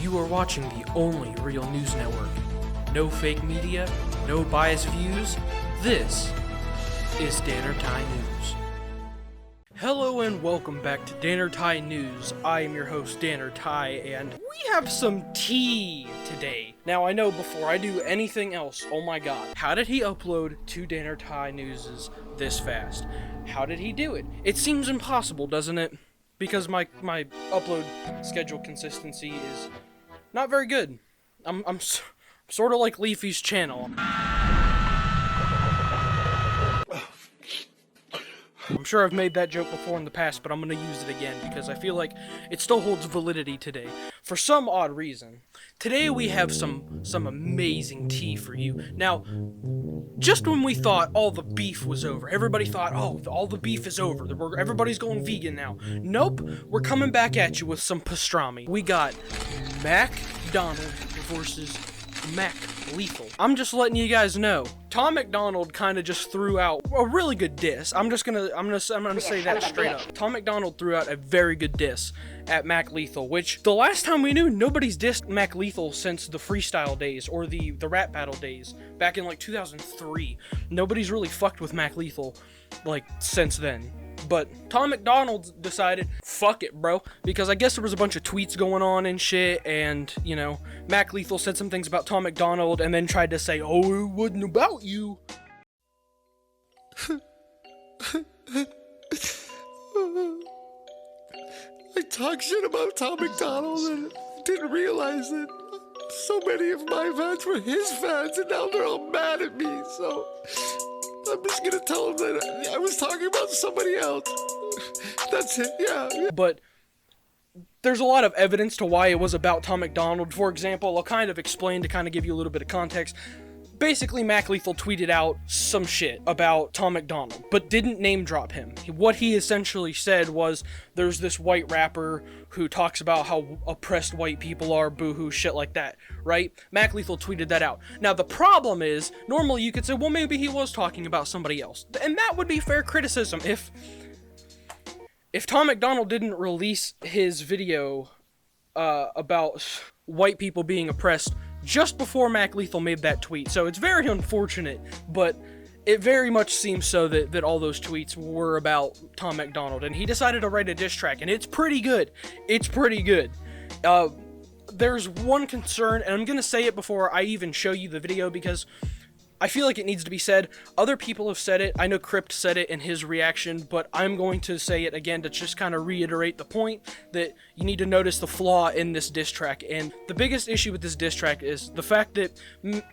You are watching the only real news network. No fake media, no biased views. This is Dannerty News. Hello and welcome back to Dannerty News. I am your host, Dannerty, and we have some tea today. Now, I know before I do anything else, oh my god, how did he upload 2 Dannerty Newses this fast? How did he do it? It seems impossible, doesn't it? Because my upload schedule consistency is not very good. I'm sort of like Leafy's channel. I'm sure I've made that joke before in the past, but I'm gonna use it again because I feel like it still holds validity today. For some odd reason. Today we have some amazing tea for you. Now, just when we thought all the beef was over, everybody thought, oh, all the beef is over, everybody's going vegan now. Nope, we're coming back at you with some pastrami. We got Macdonald versus Mac Lethal. I'm just letting you guys know. Tom Macdonald kind of just threw out a really good diss. I'm gonna say that straight up. Tom Macdonald threw out a very good diss at Mac Lethal, which the last time we knew, nobody's dissed Mac Lethal since the freestyle days or the rap battle days back in like 2003. Nobody's really fucked with Mac Lethal like since then. But Tom Macdonald decided, fuck it, bro, because I guess there was a bunch of tweets going on and shit, and, you know, Mac Lethal said some things about Tom Macdonald and then tried to say, oh, it wasn't about you. I talked shit about Tom Macdonald and didn't realize that so many of my fans were his fans, and now they're all mad at me, so I'm just gonna tell him that I was talking about somebody else. That's it, yeah. But there's a lot of evidence to why it was about Tom Macdonald. For example, I'll kind of explain to kind of give you a little bit of context. Basically, Mac Lethal tweeted out some shit about Tom Macdonald, but didn't name drop him. What he essentially said was, there's this white rapper who talks about how oppressed white people are, boohoo, shit like that, right? Mac Lethal tweeted that out. Now, the problem is, normally you could say, well, maybe he was talking about somebody else. And that would be fair criticism if Tom Macdonald didn't release his video about white people being oppressed just before Mac Lethal made that tweet. So it's very unfortunate, but it very much seems so that all those tweets were about Tom Macdonald, and he decided to write a diss track, and it's pretty good. It's pretty good. There's one concern, and I'm gonna say it before I even show you the video because I feel like it needs to be said. Other people have said it. I know Crypt said it in his reaction, but I'm going to say it again to just kind of reiterate the point that you need to notice the flaw in this diss track. And the biggest issue with this diss track is the fact that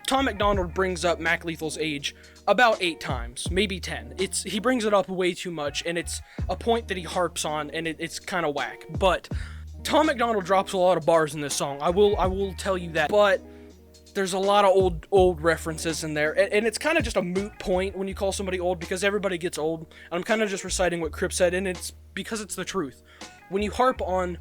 Tom Macdonald brings up Mac Lethal's age about 8 times, maybe 10. He brings it up way too much, and it's a point that he harps on, and it's kind of whack. But Tom Macdonald drops a lot of bars in this song. I will tell you that. But there's a lot of old references in there, and it's kind of just a moot point when you call somebody old because everybody gets old. And I'm kind of just reciting what Crip said, and it's because it's the truth. When you harp on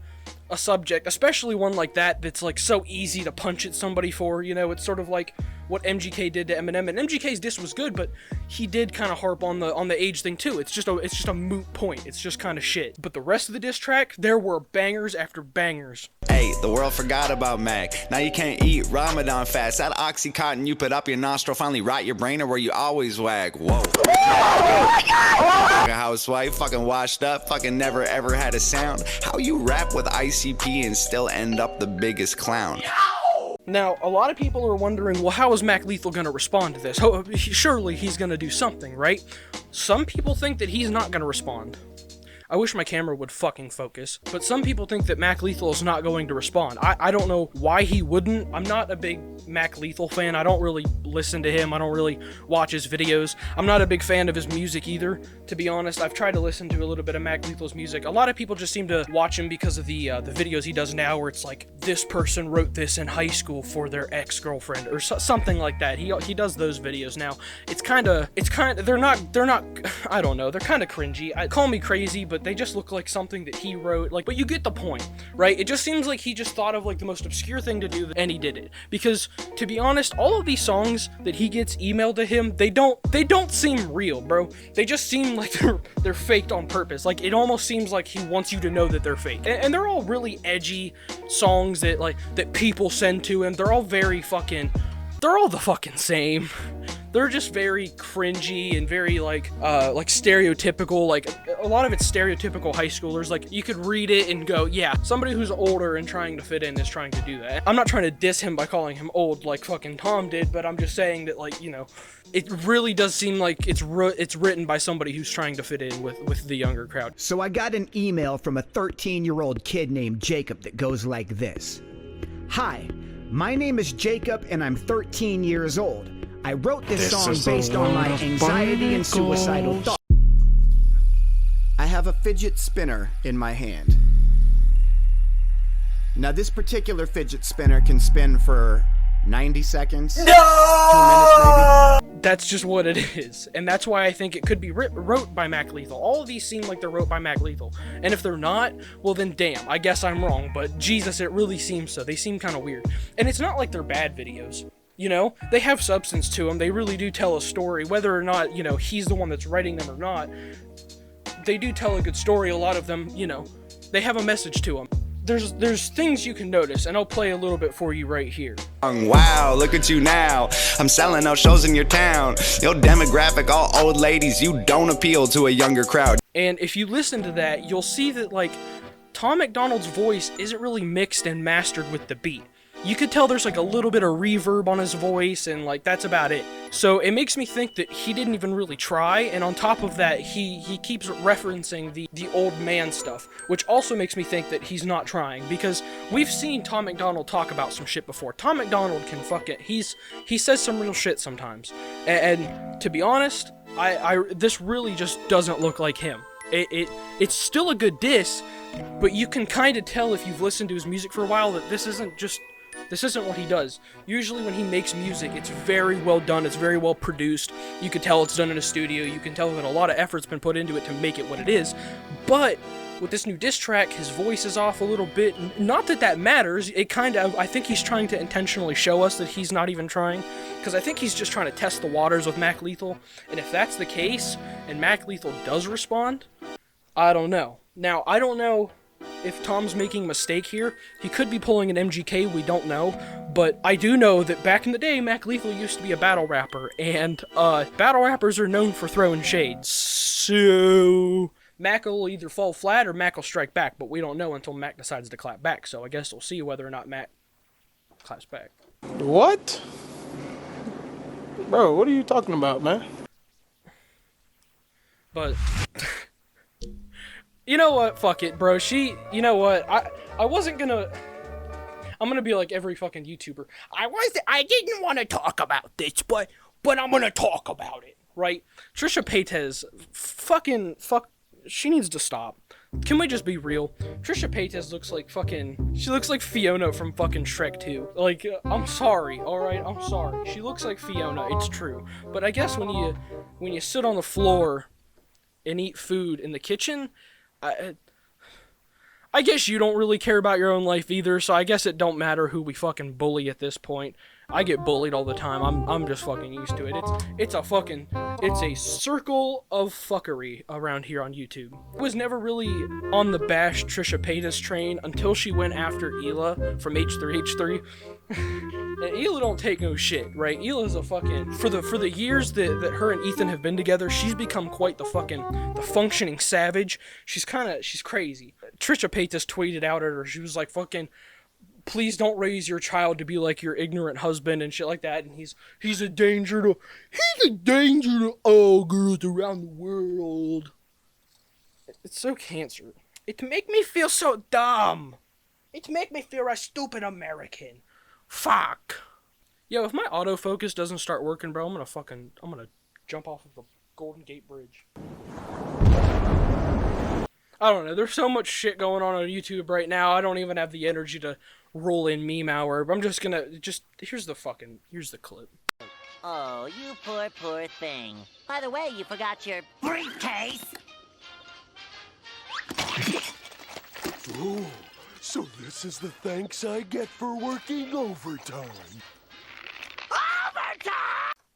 a subject, especially one like that that's like so easy to punch at somebody for, you know, it's sort of like what MGK did to Eminem, and MGK's diss was good, but he did kind of harp on the age thing too. It's just a moot point. It's just kind of shit. But the rest of the diss track, there were bangers after bangers. Hey, the world forgot about Mac. Now you can't eat Ramadan fast. That Oxycontin you put up your nostril finally rot your brain, or where you always wag. Whoa. Housewife, fucking washed up, fucking never ever had a sound. How you rap with ICP and still end up the biggest clown? Now, a lot of people are wondering, well, how is Mac Lethal gonna respond to this? Surely he's gonna do something, right? Some people think that he's not gonna respond. I wish my camera would fucking focus, but some people think that Mac Lethal is not going to respond. I don't know why he wouldn't. I'm not a big Mac Lethal fan. I don't really listen to him. I don't really watch his videos. I'm not a big fan of his music either, to be honest. I've tried to listen to a little bit of Mac Lethal's music. A lot of people just seem to watch him because of the videos he does now, where it's like, this person wrote this in high school for their ex-girlfriend, or something like that. He does those videos now. It's kind of, they're not, I don't know, they're kind of cringy. Call me crazy, but they just look like something that he wrote, like, but you get the point, right? It just seems like he just thought of like the most obscure thing to do, and he did it. Because to be honest, all of these songs that he gets emailed to him, they don't seem real, bro. They just seem like they're faked on purpose. Like, it almost seems like he wants you to know that they're fake. And they're all really edgy songs that people send to him. They're all they're all the fucking same. They're just very cringy and very like stereotypical. Like, a lot of it's stereotypical high schoolers. Like, you could read it and go, yeah, somebody who's older and trying to fit in is trying to do that. I'm not trying to diss him by calling him old like fucking Tom did, but I'm just saying that, like, you know, it really does seem like it's written by somebody who's trying to fit in with the younger crowd. So I got an email from a 13-year-old kid named Jacob that goes like this. Hi, my name is Jacob and I'm 13 years old. I wrote this song based on my anxiety and suicidal thoughts. I have a fidget spinner in my hand. Now, this particular fidget spinner can spin for 90 seconds. No! 2 minutes maybe. That's just what it is, and that's why I think it could be wrote by Mac Lethal. All of these seem like they're wrote by Mac Lethal, and if they're not, well then damn, I guess I'm wrong, but Jesus, it really seems so. They seem kind of weird, and it's not like they're bad videos. You know, they have substance to them. They really do tell a story, whether or not, you know, he's the one that's writing them or not. They do tell a good story. A lot of them, you know, they have a message to them. There's things you can notice, and I'll play a little bit for you right here. Wow, look at you now. I'm selling out shows in your town. Your demographic, all old ladies. You don't appeal to a younger crowd. And if you listen to that, you'll see that, like, Tom Macdonald's voice isn't really mixed and mastered with the beat. You could tell there's like a little bit of reverb on his voice, and like that's about it. So it makes me think that he didn't even really try, and on top of that, he keeps referencing the old man stuff, which also makes me think that he's not trying, because we've seen Tom Macdonald talk about some shit before. Tom Macdonald can he says some real shit sometimes, and to be honest, this really just doesn't look like him. It's still a good diss, but you can kind of tell if you've listened to his music for a while that this isn't what he does. Usually when he makes music, it's very well done, it's very well produced. You can tell it's done in a studio, you can tell that a lot of effort's been put into it to make it what it is. But with this new diss track, his voice is off a little bit. Not that that matters, I think he's trying to intentionally show us that he's not even trying, because I think he's just trying to test the waters with Mac Lethal, and if that's the case, and Mac Lethal does respond, I don't know. Now, I don't know if Tom's making a mistake here. He could be pulling an MGK, we don't know, but I do know that back in the day, Mac Lethal used to be a battle rapper, and battle rappers are known for throwing shades, so Mac will either fall flat or Mac will strike back, but we don't know until Mac decides to clap back, so I guess we'll see whether or not Mac claps back. What? Bro, what are you talking about, man? But you know what? Fuck it, bro. You know what? I wasn't gonna. I'm gonna be like every fucking YouTuber. I didn't want to talk about this, but I'm gonna talk about it, right? Trisha Paytas, she needs to stop. Can we just be real? Trisha Paytas looks like she looks like Fiona from fucking Shrek 2. Like, I'm sorry, alright? I'm sorry. She looks like Fiona, it's true. But I guess when you sit on the floor and eat food in the kitchen, I guess you don't really care about your own life either, so I guess it don't matter who we fucking bully at this point. I get bullied all the time. I'm just fucking used to it. It's a circle of fuckery around here on YouTube. I was never really on the bash Trisha Paytas train until she went after Hila from H3H3. And Hila don't take no shit, right? Hila's a fucking for the years that her and Ethan have been together, she's become quite the functioning savage. She's crazy. Trisha Paytas tweeted out at her. She was like, fucking, please don't raise your child to be like your ignorant husband and shit like that, and he's a danger to all girls around the world. It's so cancer. It make me feel so dumb. It make me feel a stupid American. Fuck. Yo, if my autofocus doesn't start working, bro, I'm gonna jump off of the Golden Gate Bridge. I don't know, there's so much shit going on YouTube right now, I don't even have the energy to roll in meme hour. I'm just gonna, here's the clip. Oh, you poor thing. By the way, you forgot your briefcase. Oh, so this is the thanks I get for working overtime.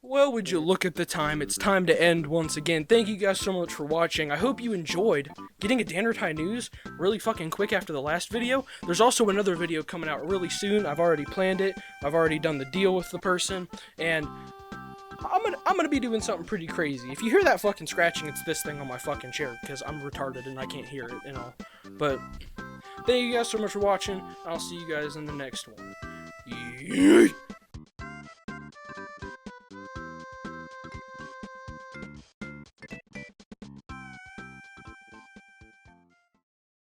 Well, would you look at the time? It's time to end once again. Thank you guys so much for watching. I hope you enjoyed getting a Dannerty news really fucking quick after the last video. There's also another video coming out really soon. I've already planned it. I've already done the deal with the person, and I'm gonna be doing something pretty crazy. If you hear that fucking scratching, it's this thing on my fucking chair, because I'm retarded and I can't hear it and all. But thank you guys so much for watching. I'll see you guys in the next one. Yeet.